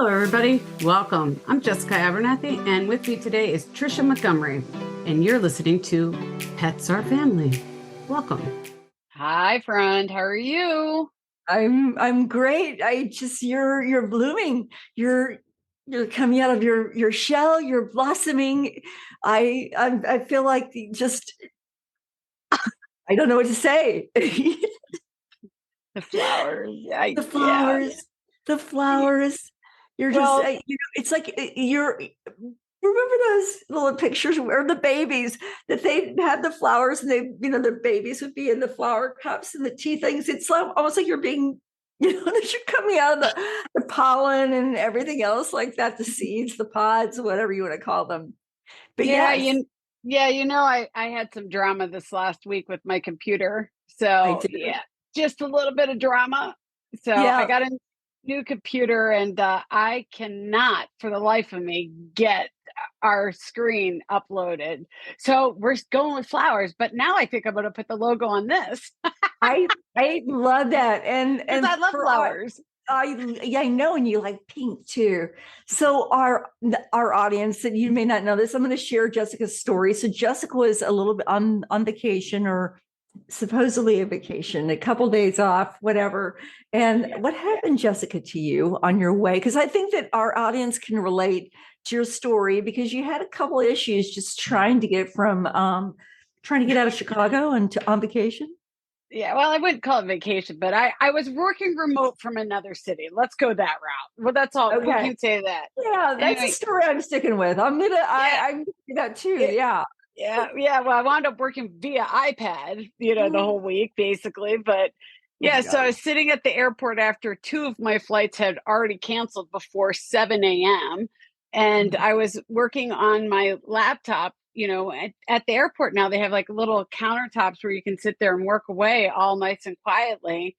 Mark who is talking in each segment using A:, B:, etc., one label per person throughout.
A: Hello, everybody. Welcome. I'm Jessica Abernathy, and with me today is Trisha Montgomery, and you're listening to Pets Are Family. Welcome.
B: Hi, friend. How are you?
C: I'm great. You're blooming. You're coming out of your shell. You're blossoming. I feel like just I don't know what to say.
B: The flowers.
C: The flowers.
B: Yeah.
C: The flowers. You're
B: Well,
C: just it's like you're. Remember those little pictures where the babies that they had the flowers and the babies would be in the flower cups and the tea things. It's like, almost like you're being, that you're coming out of the pollen and everything else like that, the seeds, the pods, whatever you want to call them. But
B: yeah,
C: yes,
B: I had some drama this last week with my computer.
C: I
B: So
C: did.
B: yeah, just a little bit of drama. So I
C: Yeah.
B: got a new computer and I cannot for the life of me get our screen uploaded. So we're going with flowers, but now I think I'm going to put the logo on this.
C: I love that. And
B: I love flowers.
C: I know, and you like pink too. So our audience, and you may not know this, I'm going to share Jessica's story. So Jessica was a little bit on vacation, or supposedly a vacation, a couple days off, whatever. And what happened, Jessica, to you on your way? Because I think that our audience can relate to your story, because you had a couple of issues just trying to get out of Chicago and on vacation.
B: Yeah, well, I wouldn't call it vacation, but I was working remote from another city. Let's go that route. Well, that's all.
C: Okay.
B: We can say that.
C: Yeah, that's
B: Anyway,
C: the story I'm sticking with. I'm doing that too. Yeah.
B: yeah. Well, I wound up working via iPad, the whole week basically. But yeah, so I was sitting at the airport after two of my flights had already canceled before 7 a.m. And I was working on my laptop. At the airport now, they have like little countertops where you can sit there and work away all nice and quietly.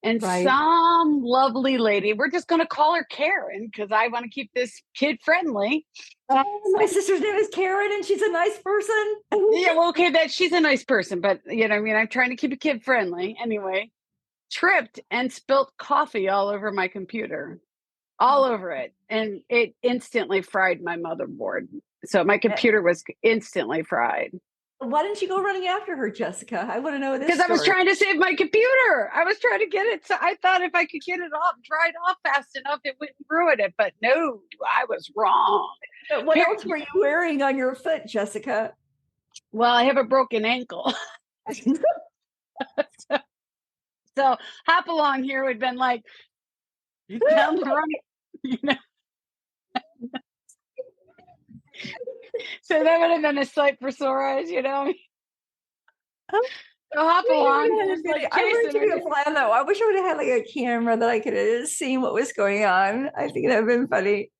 B: And
C: Right.
B: some lovely lady, we're just going to call her Karen because I want to keep this kid friendly.
C: My sister's name is Karen, and she's a nice person.
B: Yeah, well, okay, she's a nice person, but I'm trying to keep a kid friendly. Anyway, tripped and spilt coffee all over my computer, all over it. And it instantly fried my motherboard. So my computer was instantly fried.
C: Why didn't you go running after her, Jessica? I want to know this.
B: Because I was trying to save my computer. I was trying to get it. So I thought if I could get it off, dried off fast enough, it wouldn't ruin it. But no, I was wrong.
C: What else were you wearing on your foot, Jessica?
B: Well, I have a broken ankle. So hop along here would have been like, down the running, So that would have been a sight for sore eyes, So hop along.
C: I wish you could plan though. I wish I would have had like a camera that I could have seen what was going on. I think that would have been funny.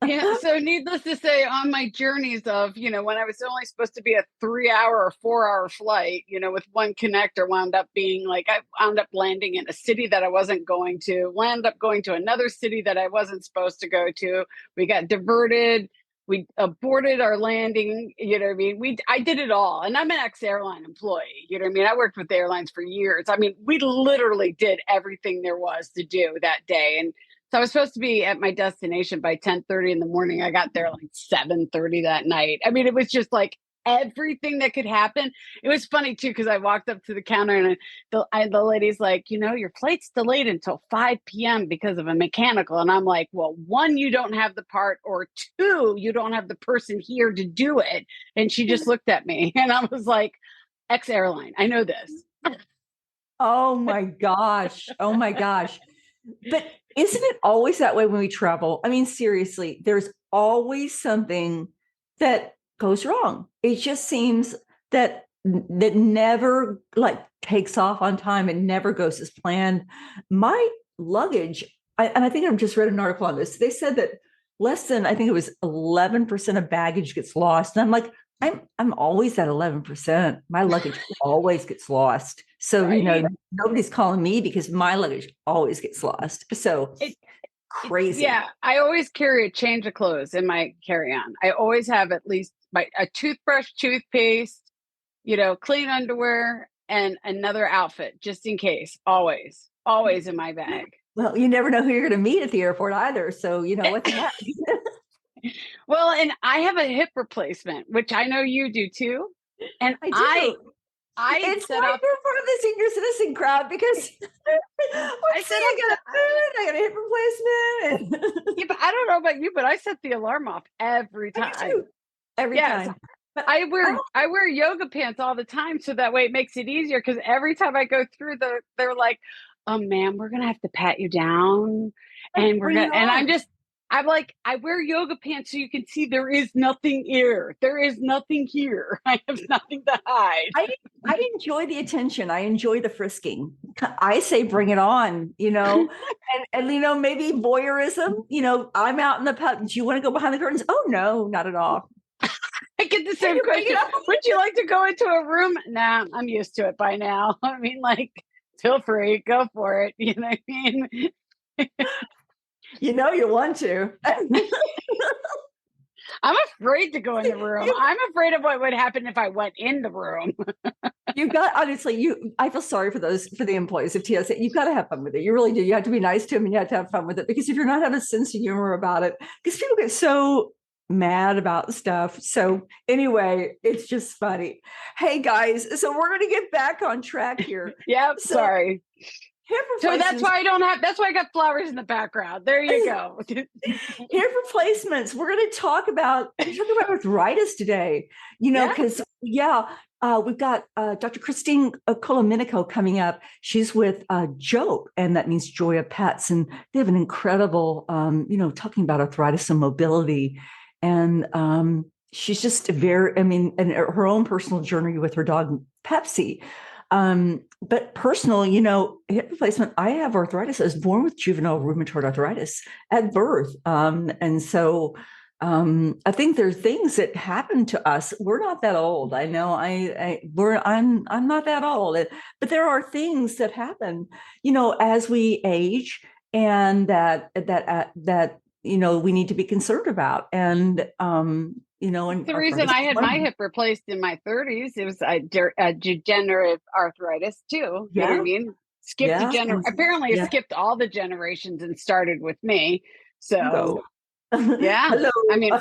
B: Yeah. So needless to say, on my journeys of, when I was only supposed to be a 3-hour or 4-hour flight, with one connector, wound up being like, I wound up landing in a city that I wasn't going to, wound up going to another city that I wasn't supposed to go to. We got diverted. We aborted our landing, I did it all. And I'm an ex-airline employee, I worked with airlines for years. We literally did everything there was to do that day. And so I was supposed to be at my destination by 10:30 in the morning. I got there like 7:30 that night. It was just like everything that could happen. It was funny too, because I walked up to the counter and the lady's like, your flight's delayed until 5 p.m. because of a mechanical. And I'm like, well, one, you don't have the part, or two, you don't have the person here to do it. And she just looked at me and I was like, ex-airline, I know this.
C: Oh my gosh. Oh my gosh. But isn't it always that way when we travel? Seriously, there's always something that goes wrong. It just seems that never like takes off on time and never goes as planned. My luggage, and I think I've just read an article on this. They said that less than, I think it was 11% of baggage gets lost. And I'm like, I'm always at 11%. My luggage always gets lost. So,
B: Right.
C: Nobody's calling me because my luggage always gets lost. So crazy.
B: Yeah. I always carry a change of clothes in my carry-on. I always have at least a toothbrush, toothpaste, clean underwear, and another outfit just in case. Always in my bag.
C: Well, you never know who you're going to meet at the airport either. So, what's that?
B: Well, and I have a hip replacement, which I know you do too. And
C: I do.
B: I
C: It's
B: set
C: like
B: up.
C: you're part of the senior citizen crowd because
B: I said
C: I got a food, I got a hip replacement.
B: yeah, but I don't know about you, but I set the alarm off every
C: I
B: time.
C: do too. Every
B: Yes,
C: time. But
B: I wear yoga pants all the time, so that way it makes it easier. Because every time I go through they're like, ma'am, we're gonna have to pat you down, and
C: bring it
B: and
C: on.
B: I'm like, I wear yoga pants so you can see there is nothing here. There is nothing here. I have nothing to hide.
C: I enjoy the attention. I enjoy the frisking. I say bring it on, and maybe voyeurism. I'm out in the pub. Do you want to go behind the curtains? Oh no, not at all.
B: I get the same question. Would you like to go into a room? Nah, I'm used to it by now. I mean, like, feel free, go for it. You know what I mean?
C: You want to.
B: I'm afraid to go in the room. I'm afraid of what would happen if I went in the room.
C: I feel sorry for the employees of TSA. You've got to have fun with it. You really do. You have to be nice to them and you have to have fun with it, because if you're not having a sense of humor about it, because people get so mad about stuff. So anyway, it's just funny. Hey guys, so we're going to get back on track here.
B: Yep. Sorry. So that's why that's why I got flowers in the background. There you go.
C: Hip replacements. We're going to talk about arthritis today, because we've got Dr. Christine Colaminico coming up. She's with JOPE, and that means Joy of Pets. And they have an incredible, talking about arthritis and mobility. And she's just and her own personal journey with her dog, Pepsi. But personal, hip replacement, I have arthritis. I was born with juvenile rheumatoid arthritis at birth. And so I think there are things that happen to us. We're not that old. I know I'm not that old, but there are things that happen, as we age, and that we need to be concerned about. And and
B: the reason I had my hip replaced in my 30s, it was a degenerative arthritis too. You know what I mean? Apparently it skipped all the generations and started with me. So yeah.
C: Hello.
B: I mean,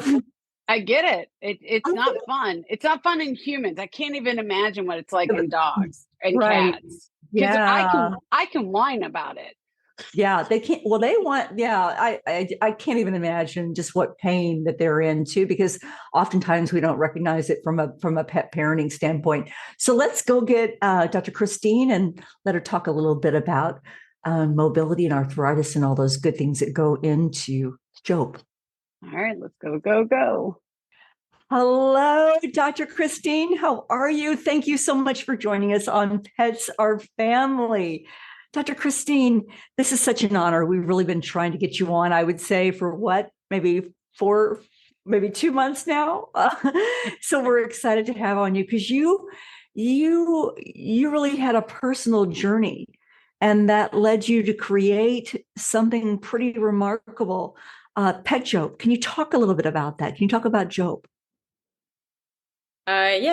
B: I get it. It's not fun. It's not fun in humans. I can't even imagine what it's like in dogs and cats. Because I can whine about it.
C: Yeah, they can't. Well, they want. Yeah, I can't even imagine just what pain that they're in too, because oftentimes we don't recognize it from a pet parenting standpoint. So let's go get Dr. Christine and let her talk a little bit about mobility and arthritis and all those good things that go into JOPE.
B: All right, let's go.
C: Hello, Dr. Christine. How are you? Thank you so much for joining us on Pets Are Family. Dr. Christine, this is such an honor. We've really been trying to get you on, I would say, for maybe 2 months now. So we're excited to have on you, because you really had a personal journey, and that led you to create something pretty remarkable, Pet JOPE. Can you talk a little bit about that? Can you talk about JOPE?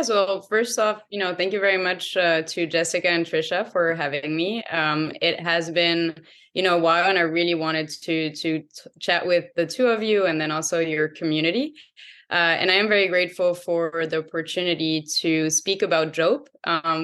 D: So first off, thank you very much to Jessica and Trisha for having me. It has been, a while, and I really wanted to chat with the two of you, and then also your community. And I am very grateful for the opportunity to speak about JOPE,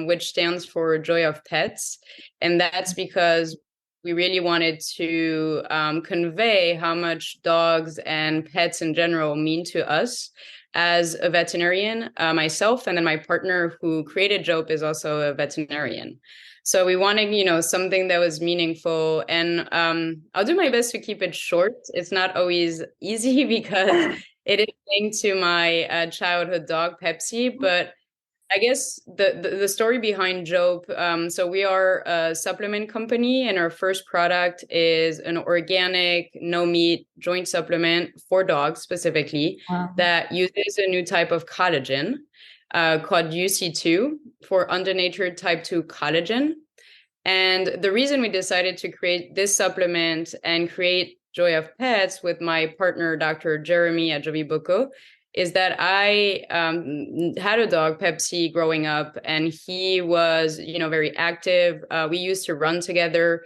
D: which stands for Joy of Pets. And that's because we really wanted to convey how much dogs and pets in general mean to us. As a veterinarian, myself, and then my partner who created JOPE is also a veterinarian. So we wanted, something that was meaningful. And I'll do my best to keep it short. It's not always easy because it is linked to my childhood dog, Pepsi. But I guess the story behind JOPE, so we are a supplement company, and our first product is an organic, no-meat joint supplement for dogs specifically. Wow. That uses a new type of collagen called UC2 for undenatured type 2 collagen. And the reason we decided to create this supplement and create Joy of Pets with my partner, Dr. Jeremy Ajobiboko, is that I had a dog, Pepsi, growing up, and he was, very active. We used to run together.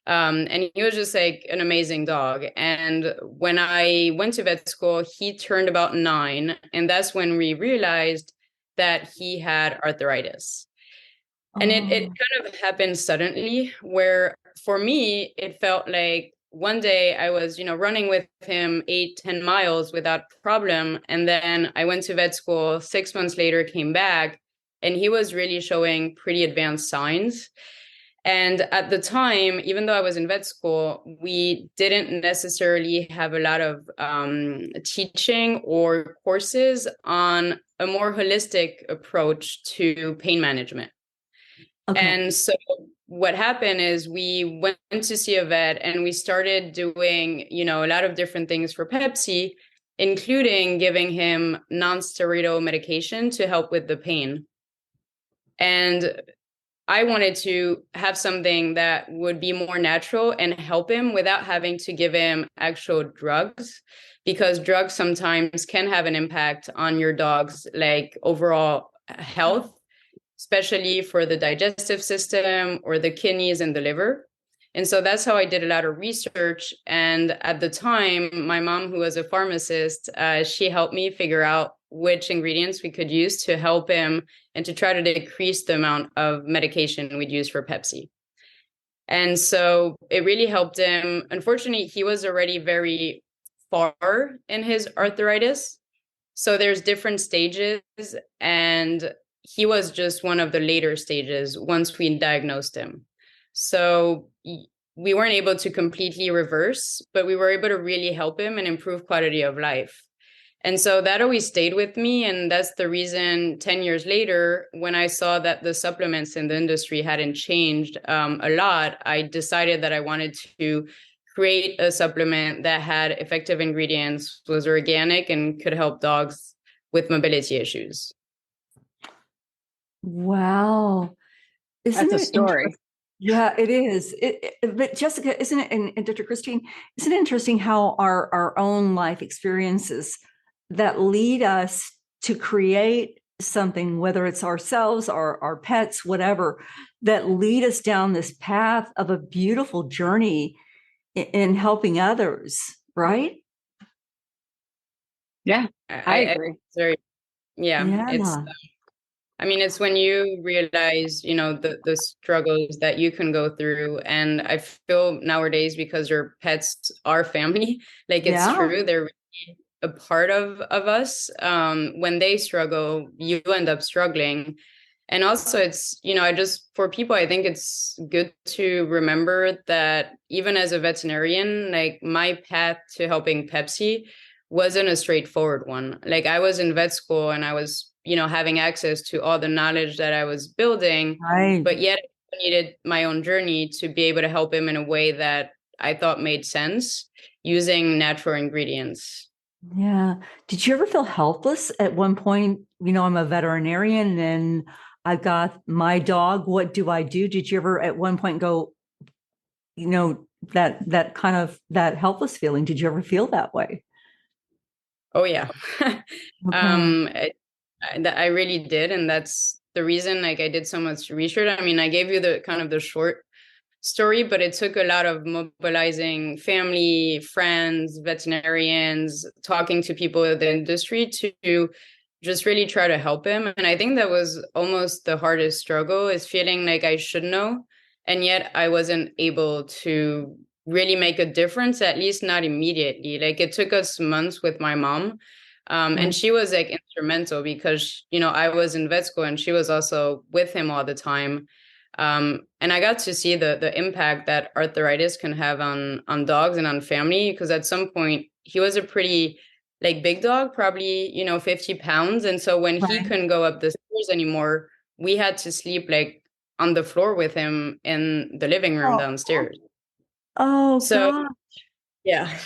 D: And he was just like an amazing dog. And when I went to vet school, he turned about 9. And that's when we realized that he had arthritis. And it
C: Oh,
D: kind of happened suddenly, where for me, it felt like one day I was, running with him 8-10 miles without problem. And then I went to vet school, 6 months later, came back, and he was really showing pretty advanced signs. And at the time, even though I was in vet school, we didn't necessarily have a lot of teaching or courses on a more holistic approach to pain management.
C: okay.
D: And so what happened is we went to see a vet and we started doing, a lot of different things for Pepsi, including giving him non-steroidal medication to help with the pain. And I wanted to have something that would be more natural and help him without having to give him actual drugs, because drugs sometimes can have an impact on your dog's like overall health, especially for the digestive system or the kidneys and the liver. And so that's how I did a lot of research. And at the time, my mom, who was a pharmacist, she helped me figure out which ingredients we could use to help him and to try to decrease the amount of medication we'd use for Pepsi. And so it really helped him. Unfortunately, he was already very far in his arthritis. So there's different stages, and he was just one of the later stages once we diagnosed him. So we weren't able to completely reverse, but we were able to really help him and improve quality of life. And so that always stayed with me. And that's the reason 10 years later, when I saw that the supplements in the industry hadn't changed a lot, I decided that I wanted to create a supplement that had effective ingredients, was organic, and could help dogs with mobility issues.
C: Wow. Isn't
B: That's a
C: it
B: story.
C: Yeah, it is. But Jessica, isn't it, and Dr. Christine, isn't it interesting how our own life experiences that lead us to create something, whether it's ourselves or our pets, whatever, that lead us down this path of a beautiful journey in helping others, right?
B: Yeah, I agree.
D: It's,
C: Yeah.
D: I mean, it's when you realize, the struggles that you can go through. And I feel nowadays, because your pets are family, like it's
C: Yeah.
D: true, they're really a part of us. When they struggle, you end up struggling. And also it's, for people, I think it's good to remember that even as a veterinarian, like my path to helping Pepsi wasn't a straightforward one. Like I was in vet school and I was, having access to all the knowledge that I was building,
C: Right.
D: but yet I needed my own journey to be able to help him in a way that I thought made sense using natural ingredients.
C: Yeah. Did you ever feel helpless at one point? I'm a veterinarian and I've got my dog. What do I do? Did you ever at one point go, that kind of that helpless feeling? Did you ever feel that way?
D: Oh yeah.
C: Okay.
D: I really did. And that's the reason, like, I did so much research. I mean, I gave you the kind of the short story, but it took a lot of mobilizing family, friends, veterinarians, talking to people in the industry to just really try to help him. And I think that was almost the hardest struggle, is feeling like I should know, and yet I wasn't able to really make a difference, at least not immediately. Like it took us months with my mom. And she was like instrumental because, I was in vet school and she was also with him all the time. And I got to see the impact that arthritis can have on dogs and on family, because at some point he was a pretty like big dog, probably, 50 pounds. And so when he
C: Right.
D: couldn't go up the stairs anymore, we had to sleep like on the floor with him in the living room
C: Oh,
D: downstairs.
C: oh
D: So
C: God.
D: yeah,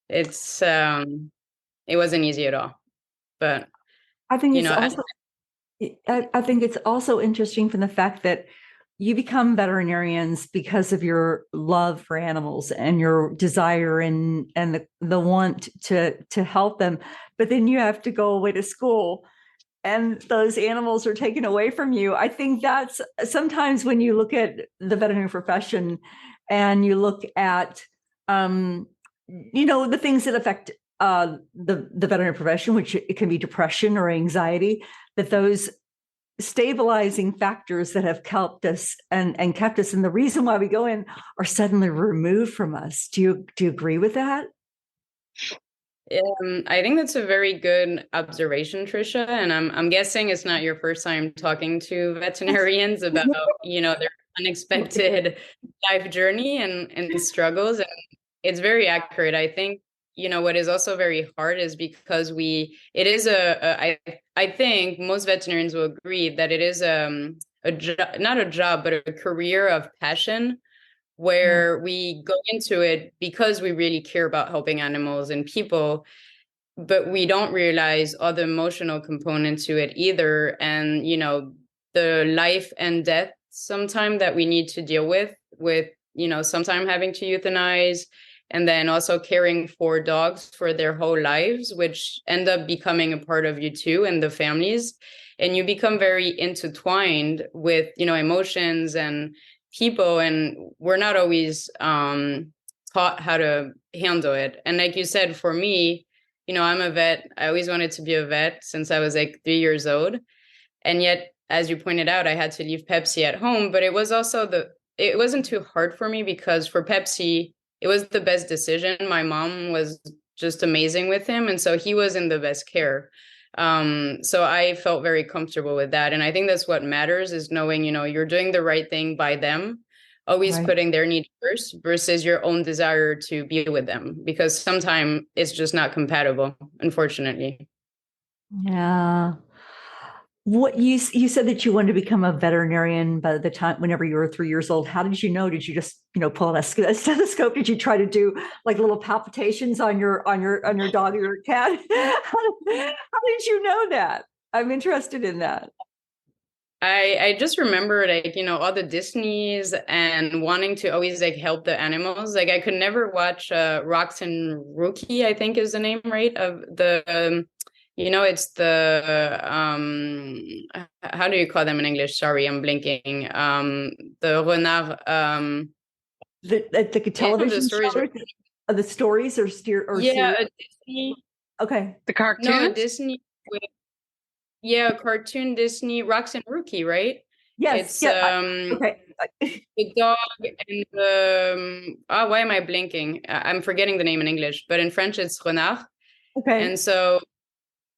D: it's it wasn't easy at all. But
C: I think
D: you
C: it's
D: know,
C: also I think it's also interesting from the fact that you become veterinarians because of your love for animals and your desire and the want to help them. But then you have to go away to school and those animals are taken away from you. I think that's sometimes when you look at the veterinary profession and you look at, the things that affect the veterinary profession, which it can be depression or anxiety, that those stabilizing factors that have helped us and kept us, and the reason why we go in, are suddenly removed from us. Do you agree with that?
D: I think that's a very good observation, Trisha. And I'm guessing it's not your first time talking to veterinarians about, their unexpected life journey and struggles. And it's very accurate. I think, what is also very hard is because I think most veterinarians will agree that it is not a job, but a career of passion, where we go into it because we really care about helping animals and people, but we don't realize all the emotional component to it either. And, the life and death sometime that we need to deal with, sometime having to euthanize, and then also caring for dogs for their whole lives, which end up becoming a part of you too, and the families. And you become very intertwined with, emotions and people, and we're not always taught how to handle it. And like you said, for me, I'm a vet. I always wanted to be a vet since I was like 3 years old. And yet, as you pointed out, I had to leave Pepsi at home, but it was also it wasn't too hard for me because for Pepsi, it was the best decision. My mom was just amazing with him. And so he was in the best care. So I felt very comfortable with that. And I think that's what matters, is knowing, you're doing the right thing by them, always putting their need first versus your own desire to be with them, because sometimes it's just not compatible, unfortunately.
C: Yeah. What you said that you wanted to become a veterinarian by the time, whenever you were 3 years old. How did you know? Did you just, pull out a stethoscope? Did you try to do like little palpitations on your dog or your cat? How did you know that? I'm interested in that.
D: I just remember all the Disneys and wanting to always help the animals. Like I could never watch Rocks and Rookie, I think is the name, right? Of the it's the how do you call them in English? Sorry, I'm blinking. The renard.
C: The television the stories or
D: Disney.
C: Okay,
B: the cartoon.
D: No, Disney. Yeah, cartoon Disney, Rocks and Rookie, right?
C: Yes.
D: It's
C: okay.
D: The dog and the why am I blinking? I'm forgetting the name in English, but in French it's renard.
C: Okay.
D: And so,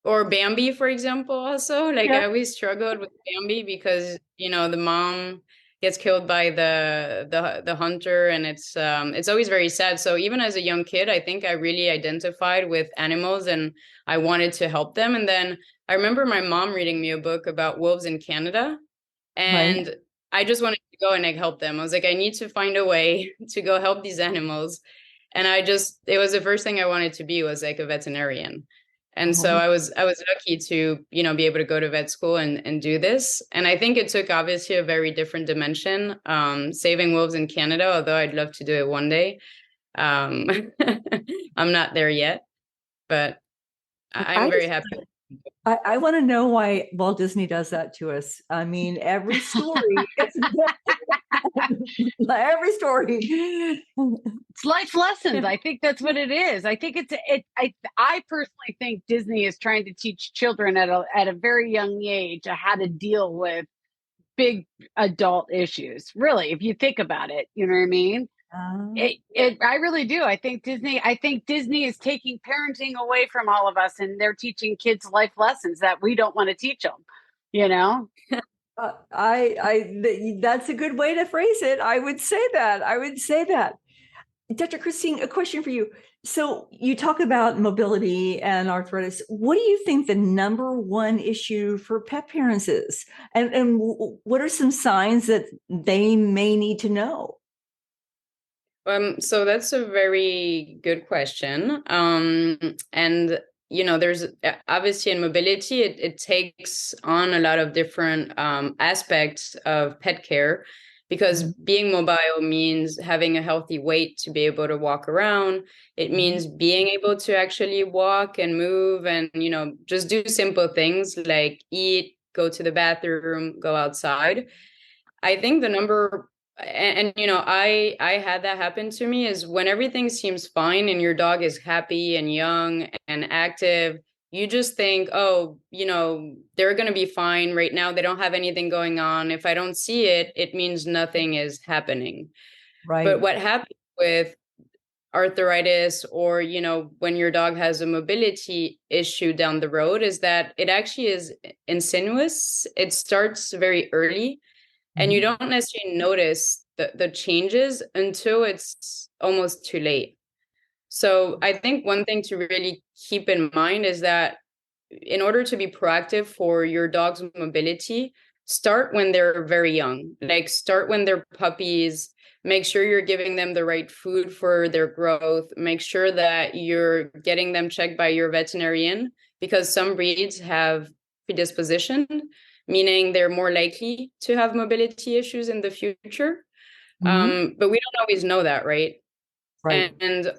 D: or Bambi, for example, also. I always struggled with Bambi because the mom gets killed by the hunter, and it's always very sad. So even as a young kid, I think I really identified with animals and I wanted to help them. And then I remember my mom reading me a book about wolves in Canada, and I just wanted to go and help them. I was like, I need to find a way to go help these animals. And it was the first thing I wanted to be, was like a veterinarian. And so I was lucky to, be able to go to vet school and do this. And I think it took obviously a very different dimension, saving wolves in Canada, although I'd love to do it one day. I'm not there yet, but I'm very happy.
C: I want to know why Walt Disney does that to us. I mean, every story, every story.
B: It's life lessons. I think that's what it is. I think I personally think Disney is trying to teach children at a very young age how to deal with big adult issues. Really, if you think about it, you know what I mean? I really do. I think Disney is taking parenting away from all of us, and they're teaching kids life lessons that we don't want to teach them.
C: That's a good way to phrase it. I would say that. Dr. Christine, a question for you. So you talk about mobility and arthritis. What do you think the number one issue for pet parents is? And what are some signs that they may need to know?
D: So that's a very good question. And there's obviously in mobility, it takes on a lot of different aspects of pet care, because being mobile means having a healthy weight to be able to walk around. It means being able to actually walk and move and, you know, just do simple things like eat, go to the bathroom, go outside. I think the number, and you know, I had that happen to me, is when everything seems fine and your dog is happy and young and active, you just think, oh, you know, they're going to be fine right now. They don't have anything going on. If I don't see it, it means nothing is happening.
C: Right.
D: But what happens with arthritis, or, you know, when your dog has a mobility issue down the road, is that it actually is insidious. It starts very early, and you don't necessarily notice the changes until it's almost too late. So I think one thing to really keep in mind is that in order to be proactive for your dog's mobility, start when they're very young. Like, start when they're puppies. Make sure you're giving them the right food for their growth. Make sure that you're getting them checked by your veterinarian, because some breeds have predisposition, meaning they're more likely to have mobility issues in the future. But we don't always know that, right?
C: Right.
D: And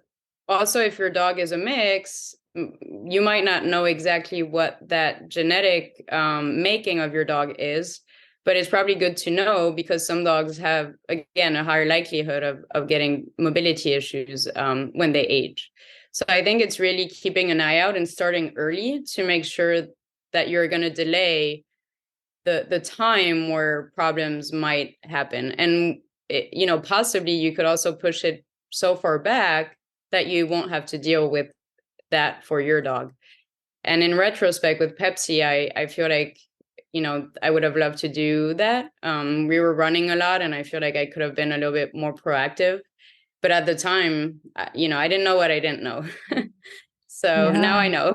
D: also, if your dog is a mix, you might not know exactly what that genetic making of your dog is, but it's probably good to know, because some dogs have, again, a higher likelihood of getting mobility issues when they age. So I think it's really keeping an eye out and starting early to make sure that you're going to delay the time where problems might happen. And, you know, possibly you could also push it so far back that you won't have to deal with that for your dog. And in retrospect, with Pepsi, I feel like, you know, I would have loved to do that. We were running a lot, and I feel like I could have been a little bit more proactive. But at the time, you know, I didn't know what I didn't know. So now I know,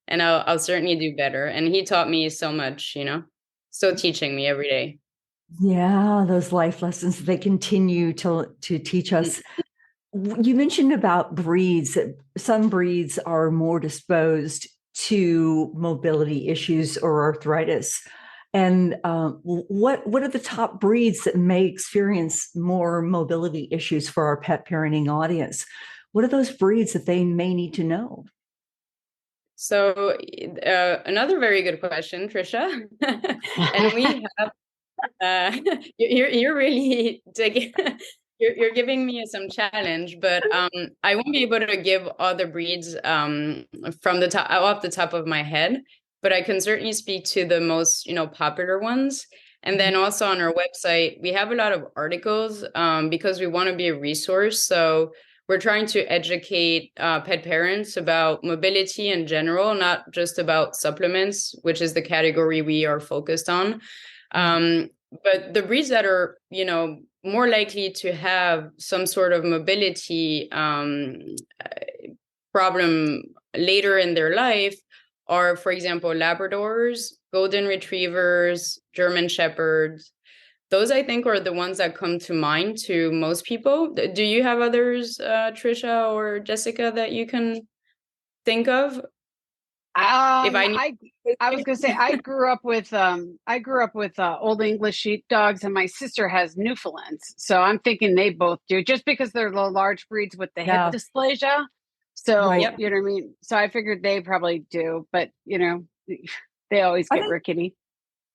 D: and I'll certainly do better. And he taught me so much, you know, still teaching me every day.
C: Yeah, those life lessons, they continue to teach us. You mentioned about breeds, that some breeds are more disposed to mobility issues or arthritis. And what are the top breeds that may experience more mobility issues for our pet parenting audience? What are those breeds that they may need to know?
D: So another very good question, Trisha. And we have, you're really taking, you're giving me some challenge, but I won't be able to give all the breeds from the top, off the top of my head, but I can certainly speak to the most, you know, popular ones. And then also on our website, we have a lot of articles because we want to be a resource. So we're trying to educate pet parents about mobility in general, not just about supplements, which is the category we are focused on. But the breeds that are, you know, more likely to have some sort of mobility problem later in their life are, for example, Labradors, Golden Retrievers, German Shepherds. Those, I think, are the ones that come to mind to most people. Do you have others, Trisha or Jessica, that you can think of?
B: I was gonna say I grew up with Old English sheepdogs, and my sister has Newfoundlands, so I'm thinking they both do, just because they're the large breeds with the hip dysplasia. So you know what I mean. So I figured they probably do, but you know, they always get rickety.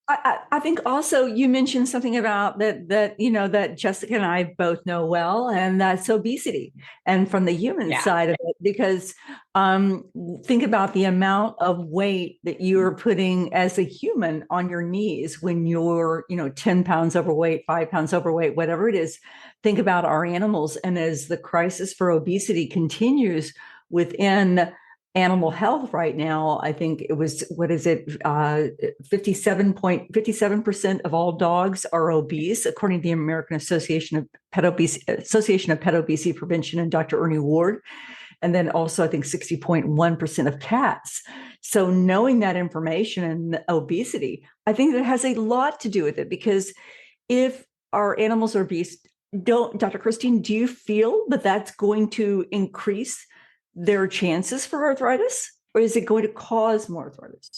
C: I think also you mentioned something about that you know, that Jessica and I both know well, and that's obesity, and from the human side of it, because think about the amount of weight that you're putting as a human on your knees when you're, you know, 10 pounds overweight, 5 pounds overweight, whatever it is. Think about our animals, and as the crisis for obesity continues within animal health right now, I think it was, 57% of all dogs are obese, according to the American Association of Pet Obesity Prevention and Dr. Ernie Ward. And then also, I think 60.1% of cats. So knowing that information and obesity, I think that has a lot to do with it, because if our animals are obese, Dr. Christine, do you feel that that's going to increase their chances for arthritis, or is it going to cause more arthritis?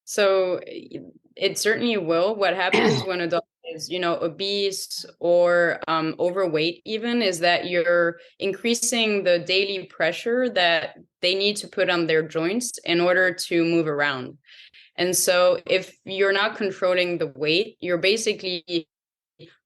D: So it certainly will. What happens when a dog is, obese or overweight even, is that you're increasing the daily pressure that they need to put on their joints in order to move around. And so if you're not controlling the weight, you're basically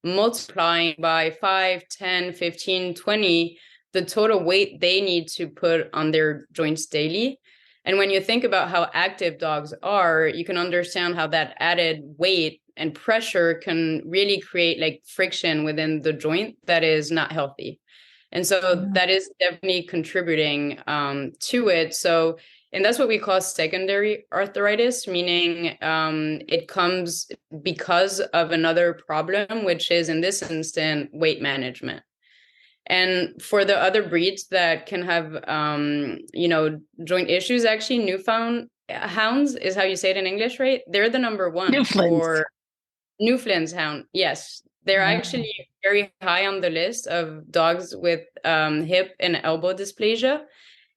D: multiplying by 5, 10, 15, 20 the total weight they need to put on their joints daily. And when you think about how active dogs are, you can understand how that added weight and pressure can really create like friction within the joint that is not healthy. And so that is definitely contributing to it. So, and that's what we call secondary arthritis, meaning it comes because of another problem, which is in this instance, weight management. And for the other breeds that can have, joint issues, actually, Newfound hounds is how you say it in English, right? They're the number one for Newfoundland's hound. Yes, they're actually very high on the list of dogs with hip and elbow dysplasia.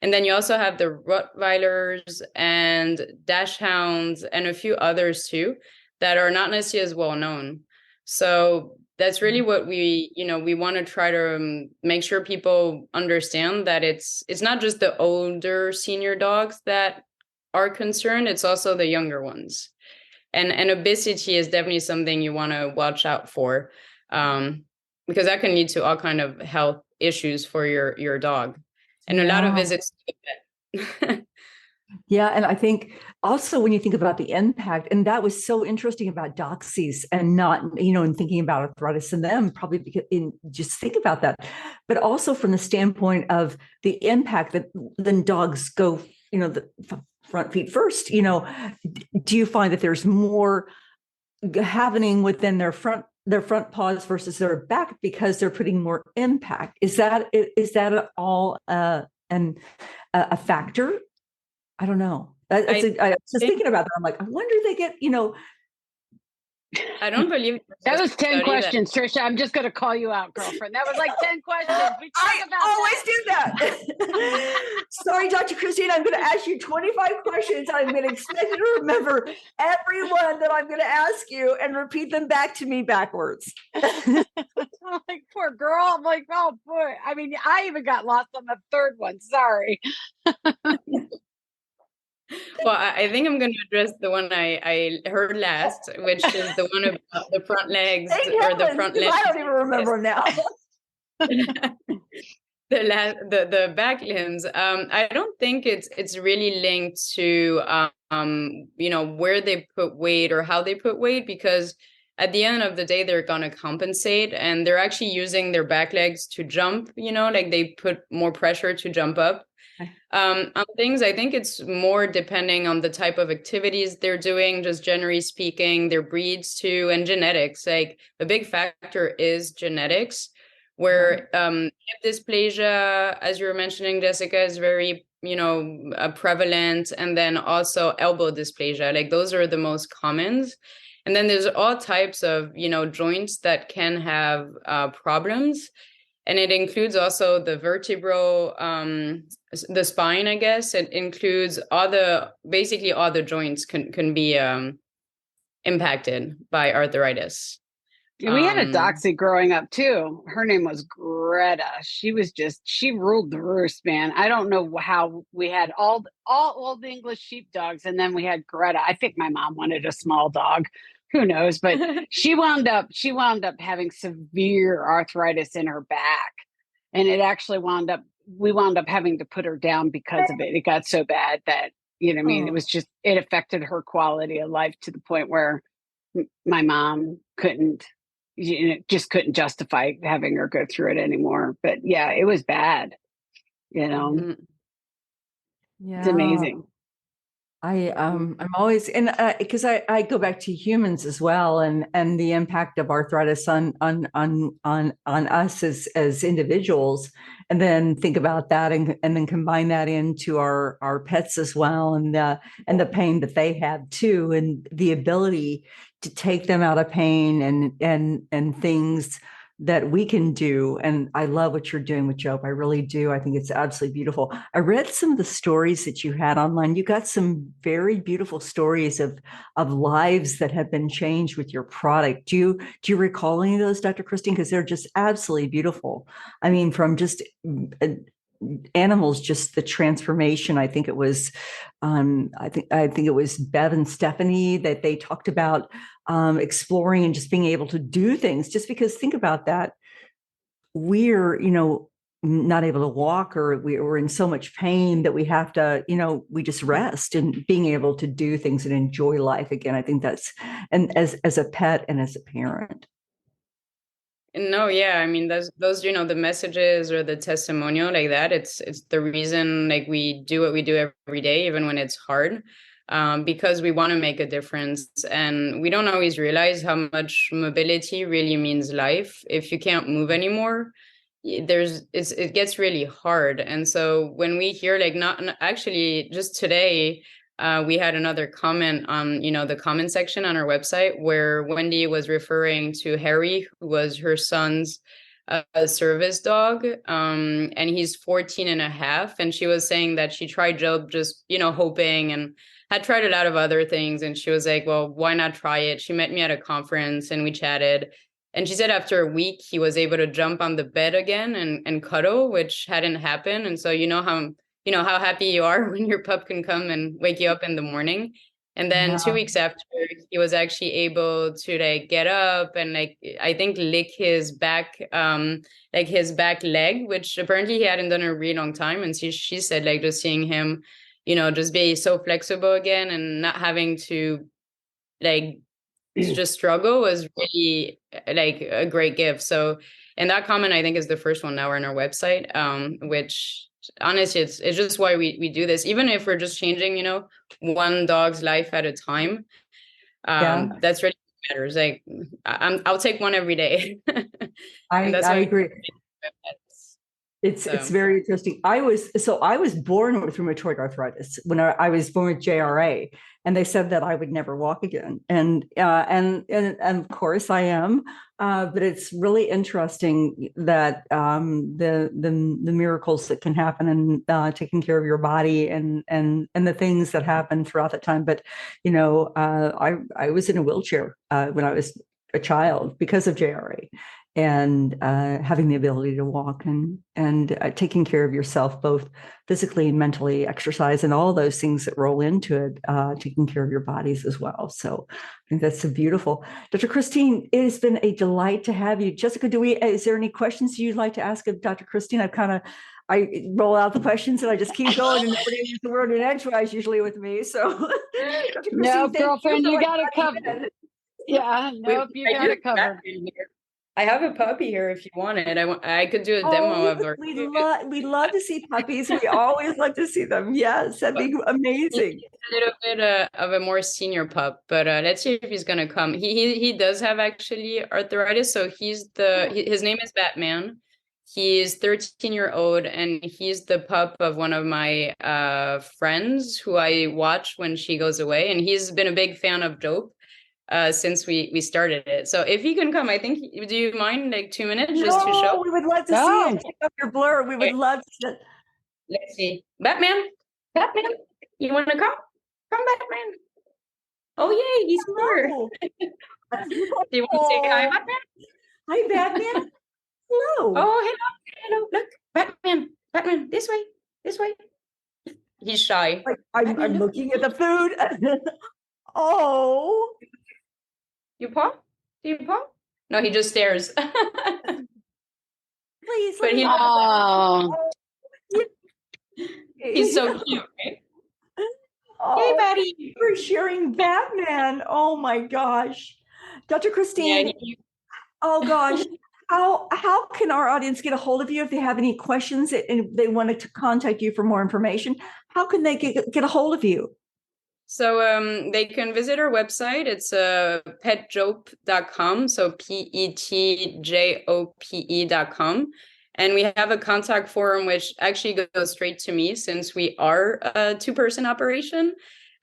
D: And then you also have the Rottweilers and Dachshunds and a few others too that are not necessarily as well known. So that's really what we want to try to make sure people understand, that it's not just the older senior dogs that are concerned, it's also the younger ones. And obesity is definitely something you want to watch out for, because that can lead to all kind of health issues for your dog. And a lot of visits to the vet.
C: Yeah. And I think also when you think about the impact, and that was so interesting about doxies and not, and thinking about arthritis in them, probably because just think about that. But also from the standpoint of the impact that then dogs go, the front feet first, do you find that there's more happening within their front paws versus their back because they're putting more impact? Is that at all a factor? I don't know. I was just thinking about that. I'm like, I wonder if they get,
D: I don't believe
B: that was 10 questions, Trisha. I'm just going to call you out, girlfriend. That was like 10 questions. We
C: I always do that. Sorry, Dr. Christine, I'm going to ask you 25 questions. I'm going to expect you to remember every one that I'm going to ask you and repeat them back to me backwards.
B: I'm like, poor girl. I'm like, oh boy. I mean, I even got lost on the third one. Sorry.
D: Well, I think I'm going to address the one I heard last, which is the one about the front legs or the front legs.
C: I don't even remember now.
D: The back limbs. I don't think it's really linked to where they put weight or how they put weight, because at the end of the day they're going to compensate, and they're actually using their back legs to jump. Like they put more pressure to jump up. On things, I think it's more depending on the type of activities they're doing, just generally speaking, their breeds too, and genetics. Like a big factor is genetics, where hip dysplasia, as you were mentioning, Jessica, is very, prevalent. And then also elbow dysplasia, like those are the most commons. And then there's all types of, joints that can have problems. And it includes also the vertebral, the spine, I guess. It includes basically all the joints can be impacted by arthritis.
B: We had a doxie growing up too. Her name was Greta. She ruled the roost, man. I don't know how we had all the English sheepdogs, and then we had Greta. I think my mom wanted a small dog. Who knows? But she wound up having severe arthritis in her back. And it actually we wound up having to put her down because of it. It got so bad that, it affected her quality of life to the point where my mom just couldn't justify having her go through it anymore. But yeah, it was bad,
C: Yeah.
B: It's amazing.
C: I'm always, and because I go back to humans as well, and the impact of arthritis on us as individuals, and then think about that and then combine that into our pets as well, and the pain that they have too, and the ability to take them out of pain and things that we can do. And I love what you're doing with JOPE. I really do. I think it's absolutely beautiful. I read some of the stories that you had online. You got some very beautiful stories of lives that have been changed with your product. Do you recall any of those, Dr. Christine? Because they're just absolutely beautiful. I mean, from just animals, just the transformation. I think it was I think it was Bev and Stephanie that they talked about exploring and just being able to do things. Just because, think about that, we're not able to walk, or we're in so much pain that we have to, we just rest, and being able to do things and enjoy life again. I think that's, and as a pet and as a parent.
D: No, yeah, I mean those the messages or the testimonial like that, it's the reason like we do what we do every day, even when it's hard, because we want to make a difference, and we don't always realize how much mobility really means life. If you can't move anymore, it gets really hard. And so when we hear like not actually just today, we had another comment on, the comment section on our website where Wendy was referring to Harry, who was her son's service dog. And he's 14 and a half. And she was saying that she tried JOPE just, hoping, and had tried a lot of other things. And she was like, well, why not try it? She met me at a conference and we chatted. And she said after a week, he was able to jump on the bed again and cuddle, which hadn't happened. And so how happy you are when your pup can come and wake you up in the morning. And then 2 weeks after, he was actually able to like get up and like, I think, lick his back, like his back leg, which apparently he hadn't done in a really long time. And she said like just seeing him, just be so flexible again and not having to like just struggle was really like a great gift. So, and that comment I think is the first one now on our website, which honestly, it's just why we do this. Even if we're just changing, one dog's life at a time, that's really what matters. Like I'll take one every day.
C: I agree. It's very interesting. I was born with rheumatoid arthritis when I was born with JRA, and they said that I would never walk again. And of course I am. But it's really interesting that the miracles that can happen in taking care of your body and the things that happen throughout that time. But I was in a wheelchair when I was a child because of JRA. And having the ability to walk and taking care of yourself, both physically and mentally, exercise, and all those things that roll into it, taking care of your bodies as well. So I think that's so beautiful. Dr. Christine, it has been a delight to have you. Jessica, is there any questions you'd like to ask of Dr. Christine? I roll out the questions and I just keep going, and nobody uses the word in edgewise usually with me. So
B: Dr. Christine, no, girlfriend, you got it covered. Yeah, nope, you got it covered.
D: I have a puppy here if you want it. I could do a demo of her.
C: We love to see puppies. We always love to see them. Yes, that'd be amazing.
D: He's a little bit of a more senior pup, but let's see if he's gonna come. He does have actually arthritis, so his name is Batman. He's 13-year-old, and he's the pup of one of my friends who I watch when she goes away, and he's been a big fan of JOPE since we started it. So if he can come, I think, do you mind like 2 minutes just to show?
C: We would love to see him. Take up your blur. We would love to.
D: Let's see. Batman, you want to come? Come, Batman. Oh, yay, he's here. Do you want to say hi, Batman?
C: Hi, Batman. Hello.
D: Oh, hello. Look, Batman, this way. He's shy.
C: I'm looking at the food. Oh.
D: You paw? Do you paw? No, he just stares.
C: Please.
D: But he's so cute, right?
C: Hey, buddy. We're sharing Batman. Oh my gosh. Dr. Christine. Yeah, oh gosh. How can our audience get a hold of you if they have any questions and they wanted to contact you for more information? How can they get a hold of you?
D: So they can visit our website. It's petjope.com. So petjope.com. And we have a contact form, which actually goes straight to me since we are a 2-person operation.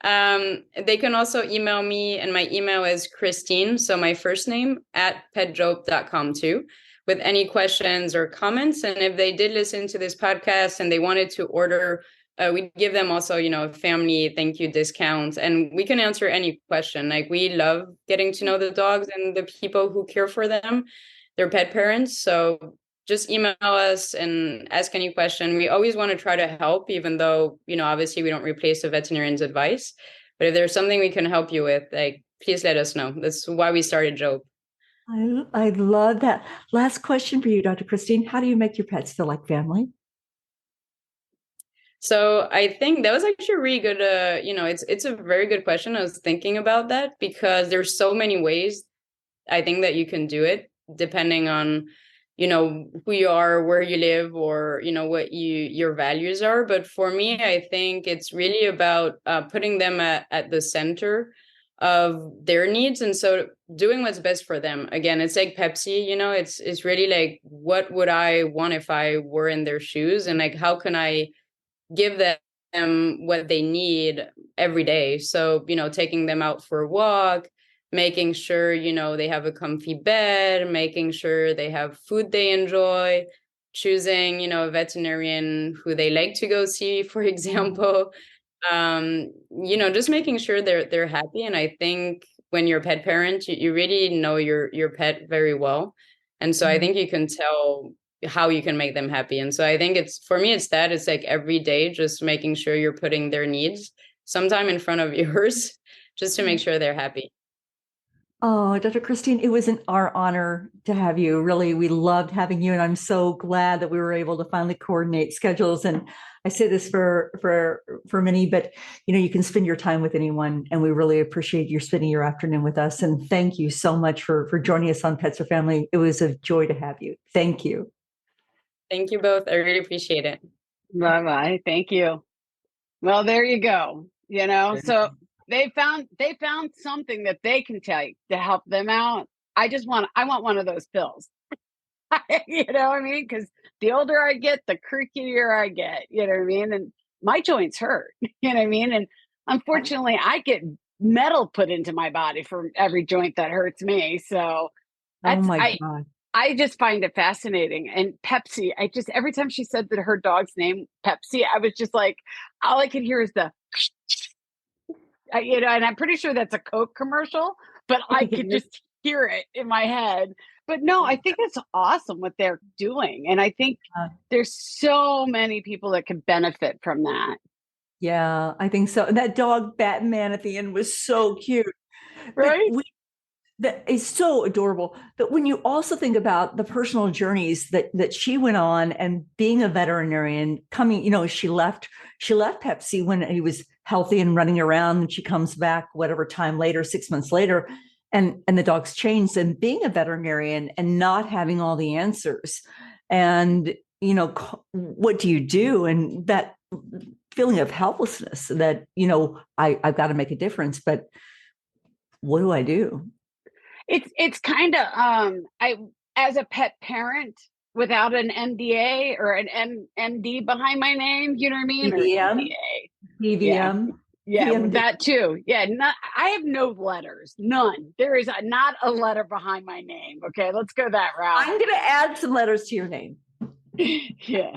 D: They can also email me, and my email is Christine, so my first name, @petjope.com too. with any questions or comments. And if they did listen to this podcast and they wanted to order, we give them also, a family thank you discount, and we can answer any question. Like, we love getting to know the dogs and the people who care for them, their pet parents. So just email us and ask any question. We always want to try to help, even though, obviously we don't replace a veterinarian's advice. But if there's something we can help you with, like, please let us know. That's why we started JOPE.
C: I love that. Last question for you, Dr. Christine. How do you make your pets feel like family?
D: So I think that was actually a really good, it's a very good question. I was thinking about that because there's so many ways I think that you can do it, depending on, who you are, where you live, or, what your values are. But for me, I think it's really about putting them at the center of their needs. And so doing what's best for them. Again, it's like Pepsi, it's really like, what would I want if I were in their shoes? And like, how can I give them what they need every day? So, taking them out for a walk, making sure, they have a comfy bed, making sure they have food they enjoy, choosing, a veterinarian who they like to go see, for example, just making sure they're happy. And I think when you're a pet parent, you really know your pet very well. And so I think you can tell how you can make them happy. And so I think for me, it's like every day, just making sure you're putting their needs sometime in front of yours, just to make sure they're happy.
C: Oh, Dr. Christine, it was our honor to have you. Really, we loved having you, and I'm so glad that we were able to finally coordinate schedules. And I say this for many, but you can spend your time with anyone, and we really appreciate you spending your afternoon with us. And thank you so much for joining us on Pets or Family. It was a joy to have you. Thank you.
D: Thank you both. I really appreciate it.
B: Bye-bye. Thank you. Well, there you go. So they found something that they can take to help them out. I want one of those pills. You know what I mean? Because the older I get, the creakier I get. You know what I mean? And my joints hurt. You know what I mean? And unfortunately, I get metal put into my body for every joint that hurts me. So
C: Oh my God.
B: I just find it fascinating. And Pepsi, every time she said that her dog's name Pepsi, I was just like, all I could hear is the, and I'm pretty sure that's a Coke commercial, but I could just hear it in my head. But no, I think it's awesome what they're doing. And I think there's so many people that can benefit from that.
C: Yeah, I think so. And that dog Batman at the end was so cute.
B: Right?
C: That is so adorable. But when you also think about the personal journeys that she went on, and being a veterinarian, coming, she left Pepsi when he was healthy and running around, and she comes back whatever time later, 6 months later, and the dog's changed. And being a veterinarian and not having all the answers, and what do you do? And that feeling of helplessness that I've got to make a difference, but what do I do?
B: It's kind of I, as a pet parent without an NDA or an MD behind my name, you know what I mean?
C: PVM.
B: Yeah, that too. Yeah, I have no letters, none. There is not a letter behind my name. Okay, let's go that route.
C: I'm going to add some letters to your name.
B: Yeah.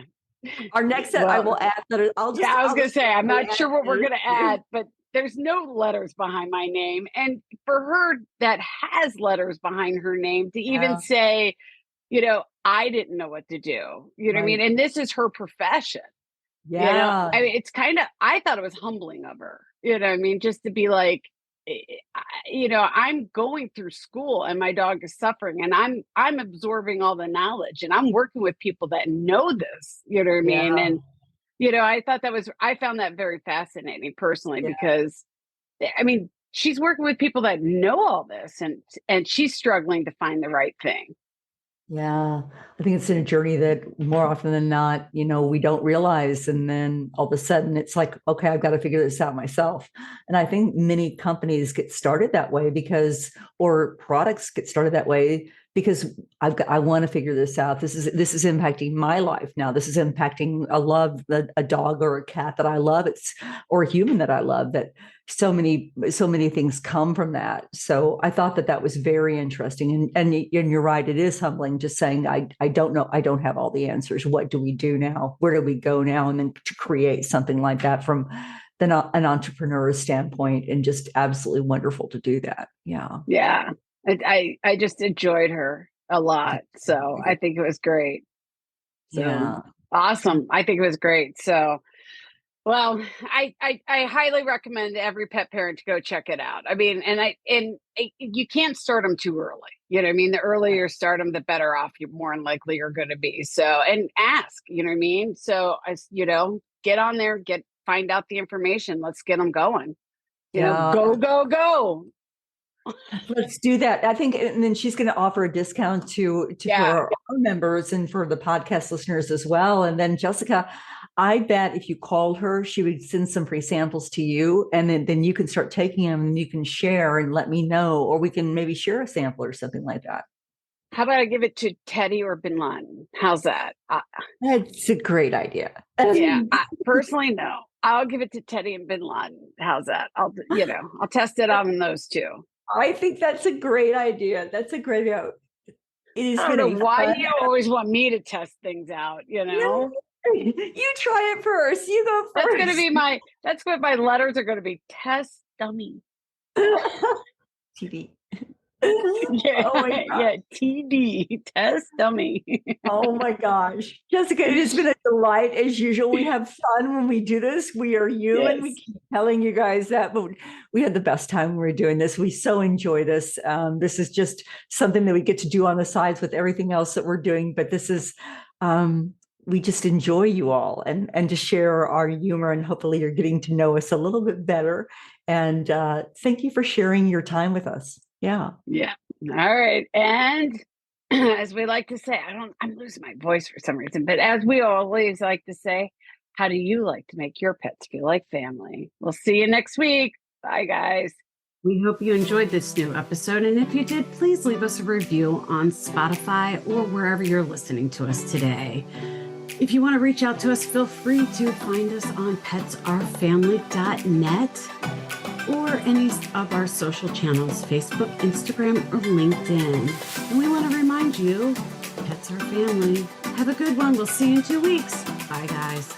C: Our next set, I will add letters.
B: I was going to say, I'm not sure what we're going to add, but there's no letters behind my name. And for her that has letters behind her name to even say, I didn't know what to do. You know what I mean? And this is her profession.
C: Yeah.
B: I mean, it's kind of, I thought it was humbling of her. You know what I mean? Just to be like, I'm going through school and my dog is suffering, and I'm absorbing all the knowledge, and I'm working with people that know this. You know what I mean? And I found that very fascinating personally, because I mean, she's working with people that know all this, and she's struggling to find the right thing.
C: Yeah. I think it's in a journey that more often than not, we don't realize. And then all of a sudden it's like, okay, I've got to figure this out myself. And I think many companies get started that way or products get started that way because I want to figure this out. This is impacting my life now. This is impacting a dog or a cat that I love. Or a human that I love. That so many things come from that. So I thought that was very interesting. And you're right. It is humbling just saying, I don't know. I don't have all the answers. What do we do now? Where do we go now? And then to create something like that from an entrepreneur's standpoint, and just absolutely wonderful to do that. Yeah.
B: Yeah. I just enjoyed her a lot. So I think it was great. So
C: Yeah.
B: awesome. I think it was great. So, well, I highly recommend every pet parent to go check it out. I mean, and you can't start them too early. You know what I mean? The earlier you start them, the better off you're more than likely you're going to be. So, and ask, you know what I mean? So, get on there, find out the information. Let's get them going. Go.
C: Let's do that. I think, and then she's going to offer a discount for our members and for the podcast listeners as well. And then Jessica, I bet if you called her, she would send some free samples to you, and then you can start taking them and you can share and let me know, or we can maybe share a sample or something like that.
B: How about I give it to Teddy or Bin Laden? How's that?
C: That's a great idea.
B: Personally, no. I'll give it to Teddy and Bin Laden. How's that? I'll test it on those two.
C: I think that's a great idea. That's a great idea. It is
B: I don't know why you always want me to test things out, you know?
C: You try it first. You go first.
B: That's going to be that's what my letters are going to be. Test dummy.
C: TD.
B: Yeah, TD, test dummy.
C: Oh my gosh. Jessica, it has been a delight as usual. We have fun when we do this. We are you, and we keep telling you guys that, but we had the best time when we were doing this. We so enjoy this. This is just something that we get to do on the sides with everything else that we're doing. But this is, we just enjoy you all and to share our humor, and hopefully you're getting to know us a little bit better. And thank you for sharing your time with us. Yeah.
B: All right. And as we like to say, I'm losing my voice for some reason, but as we always like to say, how do you like to make your pets feel like family? We'll see you next week. Bye, guys.
A: We hope you enjoyed this new episode. And if you did, please leave us a review on Spotify or wherever you're listening to us today. If you want to reach out to us, feel free to find us on petsourfamily.net. or any of our social channels, Facebook, Instagram, or LinkedIn. And we want to remind you, pets are family. Have a good one. We'll see you in 2 weeks. Bye, guys.